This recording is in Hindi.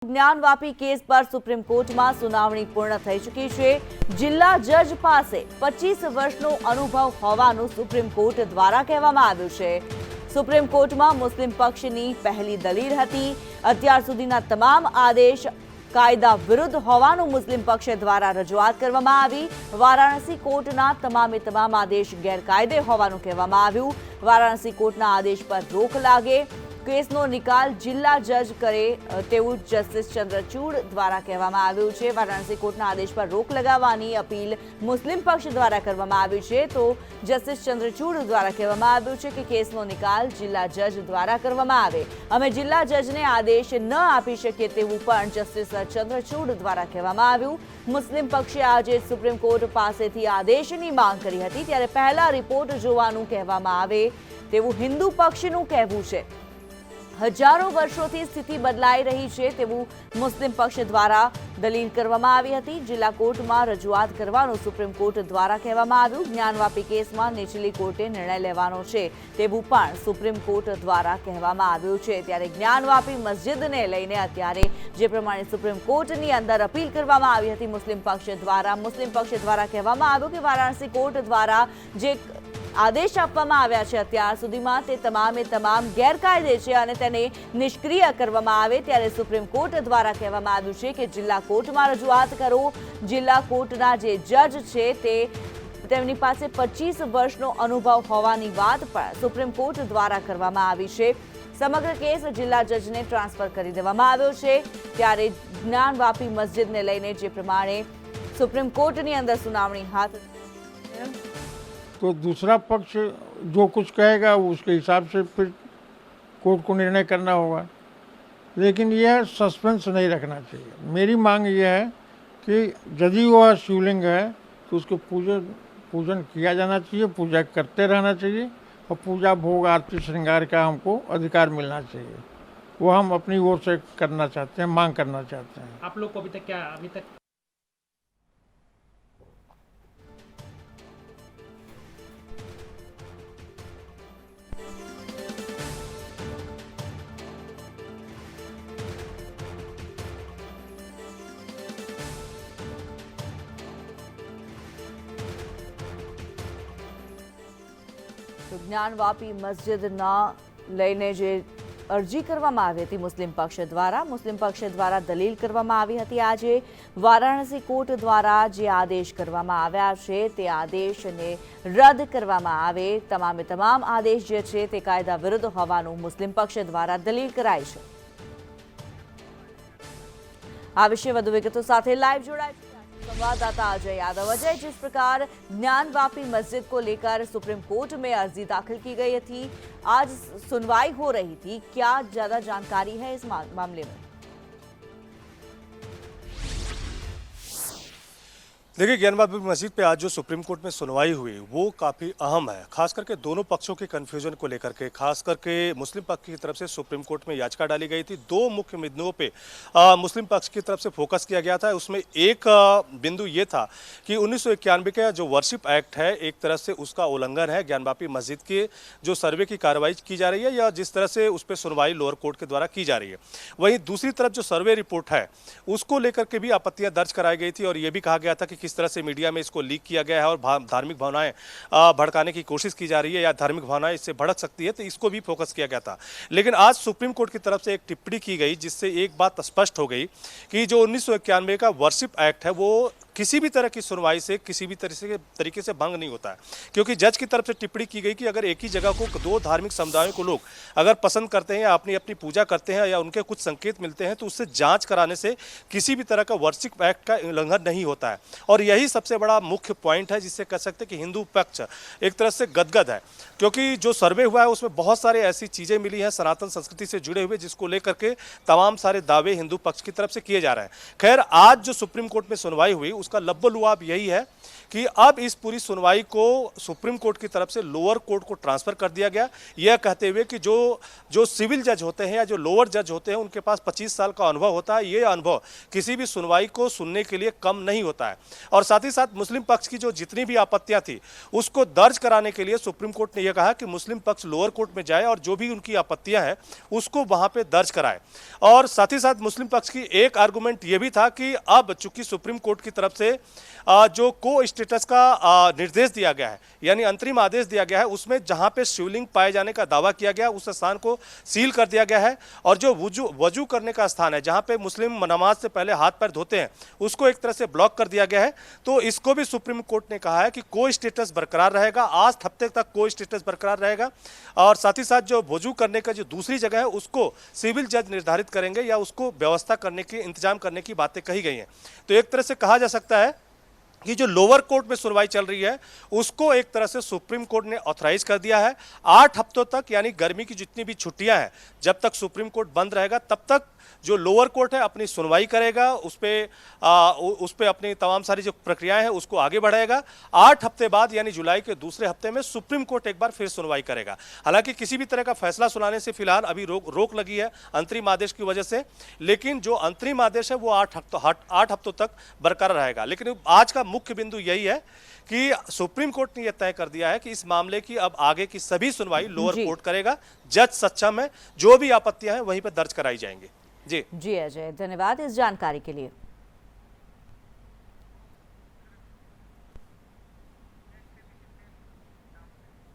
જ્ઞાનવાપી કેસ પર સુપ્રીમ કોર્ટમાં સુનાવણી પૂર્ણ થઈ ચૂકી છે। જિલ્લા જજ પાસે 25 વર્ષનો અનુભવ હોવાનું સુપ્રીમ કોર્ટ દ્વારા કહેવામાં આવ્યું છે। સુપ્રીમ કોર્ટમાં મુસ્લિમ પક્ષની પહેલી દલીલ હતી। અત્યાર સુધીના તમામ આદેશ કાયદા વિરુદ્ધ હોવાનું મુસ્લિમ પક્ષ દ્વારા રજૂઆત કરવામાં આવી। વારાણસી કોર્ટના તમામે તમામ આદેશ ગેરકાયદે હોવાનું કહેવામાં આવ્યું। વારાણસી કોર્ટના આદેશ પર રોક લાગે, કેસનો નિકાલ જિલ્લા જજ કરે તેવું જસ્ટિસ ચંદ્રચૂડ દ્વારા કહેવામાં આવ્યું છે। વારાણસી કોર્ટના આદેશ પર રોક લગાવવાની અપીલ મુસ્લિમ પક્ષ દ્વારા કરવામાં આવી છે, તો જસ્ટિસ ચંદ્રચૂડ દ્વારા કહેવામાં આવ્યું છે કે કેસનો નિકાલ જિલ્લા જજ દ્વારા કરવામાં આવે। અમે જિલ્લા જજને આદેશ ન આપી શકીએ તેવું પણ જસ્ટિસ ચંદ્રચૂડ દ્વારા કહેવામાં આવ્યું। મુસ્લિમ પક્ષે આજે સુપ્રીમ કોર્ટ પાસેથી આદેશની માંગ કરી હતી, ત્યારે પહેલા રિપોર્ટ જોવાનું કહેવામાં આવે તેવું હિન્દુ પક્ષનું કહેવું છે। હજારો વર્ષોથી સ્થિતિ બદલાઈ રહી છે તેવું મુસ્લિમ પક્ષ દ્વારા દલીલ કરવામાં આવી હતી। જિલ્લા કોર્ટમાં રજૂઆત કરવાનું સુપ્રીમ કોર્ટ દ્વારા કહેવામાં આવ્યું। જ્ઞાનવાપી કેસમાં નીચલી કોર્ટે નિર્ણય લેવાનો છે તેવું પણ સુપ્રીમ કોર્ટ દ્વારા કહેવામાં આવ્યું છે। ત્યારે જ્ઞાનવાપી મસ્જિદને લઈને અત્યારે જે પ્રમાણે સુપ્રીમ કોર્ટની અંદર અપીલ કરવામાં આવી હતી મુસ્લિમ પક્ષ દ્વારા કહેવામાં આવ્યું કે વારાણસી કોર્ટ દ્વારા જે આદેશ આપવામાં આવ્યા છે અત્યાર સુધીમાં તે તમામે તમામ ગેરકાયદે છે અને તેને નિષ્ક્રિય કરવામાં આવે। ત્યારે સુપ્રીમ કોર્ટ દ્વારા કહેવામાં આવ્યું છે કે જિલ્લા કોર્ટમાં રજૂઆત કરો। જિલ્લા કોર્ટના જે જજ છે તેમની પાસે 25 વર્ષનો અનુભવ હોવાની વાત પણ સુપ્રીમ કોર્ટ દ્વારા કરવામાં આવી છે। સમગ્ર કેસ જિલ્લા જજને ટ્રાન્સફર કરી દેવામાં આવ્યો છે। ત્યારે જ્ઞાનવાપી મસ્જિદને લઈને જે પ્રમાણે સુપ્રીમ કોર્ટની અંદર સુનાવણી હાથ तो दूसरा पक्ष जो कुछ कहेगा उसके हिसाब से फिर कोर्ट को निर्णय करना होगा, लेकिन यह सस्पेंस नहीं रखना चाहिए। मेरी मांग यह है कि यदि वह शिवलिंग है तो उसको पूजन किया जाना चाहिए, पूजा करते रहना चाहिए और पूजा भोग आरती श्रृंगार का हमको अधिकार मिलना चाहिए। वो हम अपनी ओर से करना चाहते हैं, मांग करना चाहते हैं। आप लोग को अभी तक જ્ઞાનવાપી મસ્જિદના લઈને જે અરજી કરવામાં આવી હતી મુસ્લિમ પક્ષ દ્વારા દલીલ કરવામાં આવી હતી। આજે વારાણસી કોર્ટ દ્વારા જે આદેશ કરવામાં આવ્યા છે તે આદેશને રદ કરવામાં આવે। તમામે તમામ આદેશ જે છે તે કાયદા વિરુદ્ધ હોવાનું મુસ્લિમ પક્ષ દ્વારા દલીલ કરાઈ છે। આ વિશે વધુ વિગતો સાથે લાઈવ જોડાય संवाददाता अजय यादव। अजय, जिस प्रकार ज्ञानवापी मस्जिद को लेकर सुप्रीम कोर्ट में अर्जी दाखिल की गई थी, आज सुनवाई हो रही थी, क्या ज्यादा जानकारी है इस मामले में? देखिए, ज्ञानवापी मस्जिद पे आज जो सुप्रीम कोर्ट में सुनवाई हुई वो काफ़ी अहम है, खास करके दोनों पक्षों के कन्फ्यूजन को लेकर के। खास करके मुस्लिम पक्ष की तरफ से सुप्रीम कोर्ट में याचिका डाली गई थी। दो मुख्य बिंदुओं पे मुस्लिम पक्ष की तरफ से फोकस किया गया था। उसमें एक बिंदु ये था कि 1991 का जो वर्शिप एक्ट है, एक तरह से उसका उल्लंघन है। ज्ञानवापी मस्जिद के जो सर्वे की कार्रवाई की जा रही है या जिस तरह से उस पर सुनवाई लोअर कोर्ट के द्वारा की जा रही है, वहीं दूसरी तरफ जो सर्वे रिपोर्ट है उसको लेकर के भी आपत्तियां दर्ज कराई गई थी और ये भी कहा गया था कि किस तरह से मीडिया में इसको लीक किया गया है और धार्मिक भावनाएं भड़काने की कोशिश की जा रही है या धार्मिक भावनाएं इससे भड़क सकती है, तो इसको भी फोकस किया गया था। लेकिन आज सुप्रीम कोर्ट की तरफ से एक टिप्पणी की गई जिससे एक बात स्पष्ट हो गई कि जो 1991 का वर्शिप एक्ट है वो किसी भी तरह की सुनवाई से किसी भी तरीके से भंग नहीं होता है, क्योंकि जज की तरफ से टिप्पणी की गई कि अगर एक ही जगह को दो धार्मिक समुदायों को लोग अगर पसंद करते हैं या अपनी अपनी पूजा करते हैं या उनके कुछ संकेत मिलते हैं तो उससे जांच कराने से किसी भी तरह का वर्शिप एक्ट का उल्लंघन नहीं होता है। और यही सबसे बड़ा मुख्य पॉइंट है जिससे कह सकते हैं कि हिंदू पक्ष एक तरह से गदगद है, क्योंकि जो सर्वे हुआ है उसमें बहुत सारे ऐसी चीज़ें मिली हैं सनातन संस्कृति से जुड़े हुए जिसको लेकर के तमाम सारे दावे हिंदू पक्ष की तरफ से किए जा रहे हैं। खैर, आज जो सुप्रीम कोर्ट में सुनवाई हुई उसका लब्बो-लुआब यही है कि अब इस पूरी सुनवाई को सुप्रीम कोर्ट की तरफ से लोअर कोर्ट को ट्रांसफर कर दिया गया, यह कहते हुए कि जो सिविल जज होते हैं या जो लोअर जज होते हैं उनके पास 25 साल का अनुभव होता है। ये अनुभव किसी भी सुनवाई को सुनने के लिए कम नहीं होता है। और साथ ही साथ मुस्लिम पक्ष की जो जितनी भी आपत्तियां थी उसको दर्ज कराने के लिए सुप्रीम कोर्ट ने यह कहा कि मुस्लिम पक्ष लोअर कोर्ट में जाए और जो भी उनकी आपत्तियां हैं उसको वहां पे दर्ज कराए। और साथ ही साथ मुस्लिम पक्ष की एक आर्गूमेंट ये भी था कि अब चूंकि सुप्रीम कोर्ट की तरफ से जो को स्टेटस का निर्देश दिया गया है, यानी अंतरिम आदेश दिया गया है, उसमें जहां पे शिवलिंग पाए जाने का दावा किया गया उस स्थान को सील कर दिया गया है। और जो वजू करने का स्थान है जहां पे मुस्लिम नमाज से पहले हाथ पैर धोते हैं उसको एक तरह से ब्लॉक कर दिया गया है। तो इसको भी सुप्रीम कोर्ट ने कहा है कि को स्टेटस बरकरार रहेगा, आज हफ्ते तक को स्टेटस बरकरार रहेगा। और साथ ही साथ जो वजू करने का जो दूसरी जगह है उसको सिविल जज निर्धारित करेंगे या उसको व्यवस्था करने की इंतजाम करने की बातें कही गई हैं। तो एक तरह से कहा जा सकता है कि जो लोअर कोर्ट में सुनवाई चल रही है उसको एक तरह से सुप्रीम कोर्ट ने ऑथराइज कर दिया है 8 हफ्तों तक, यानी गर्मी की जितनी भी छुट्टियां हैं जब तक सुप्रीम कोर्ट बंद रहेगा तब तक जो लोअर कोर्ट है अपनी सुनवाई करेगा, उस पे अपनी तमाम सारी जो प्रक्रियाएं हैं उसको आगे बढ़ाएगा। 8 हफ्ते बाद यानी जुलाई के दूसरे हफ्ते में सुप्रीम कोर्ट एक बार फिर सुनवाई करेगा। हालांकि किसी भी तरह का फैसला सुनाने से फिलहाल अभी रोक लगी है अंतरिम आदेश की वजह से, लेकिन जो अंतरिम आदेश है वो 8 हफ्तों तक बरकरार रहेगा। लेकिन आज का मुख्य बिंदु यही है कि सुप्रीम कोर्ट ने यह तय कर दिया है कि इस मामले की अब आगे की सभी सुनवाई लोअर कोर्ट करेगा। जज सक्षम है, जो भी आपत्तियां हैं वहीं पर दर्ज कराई जाएंगी। जी अजय, धन्यवाद इस जानकारी के लिए।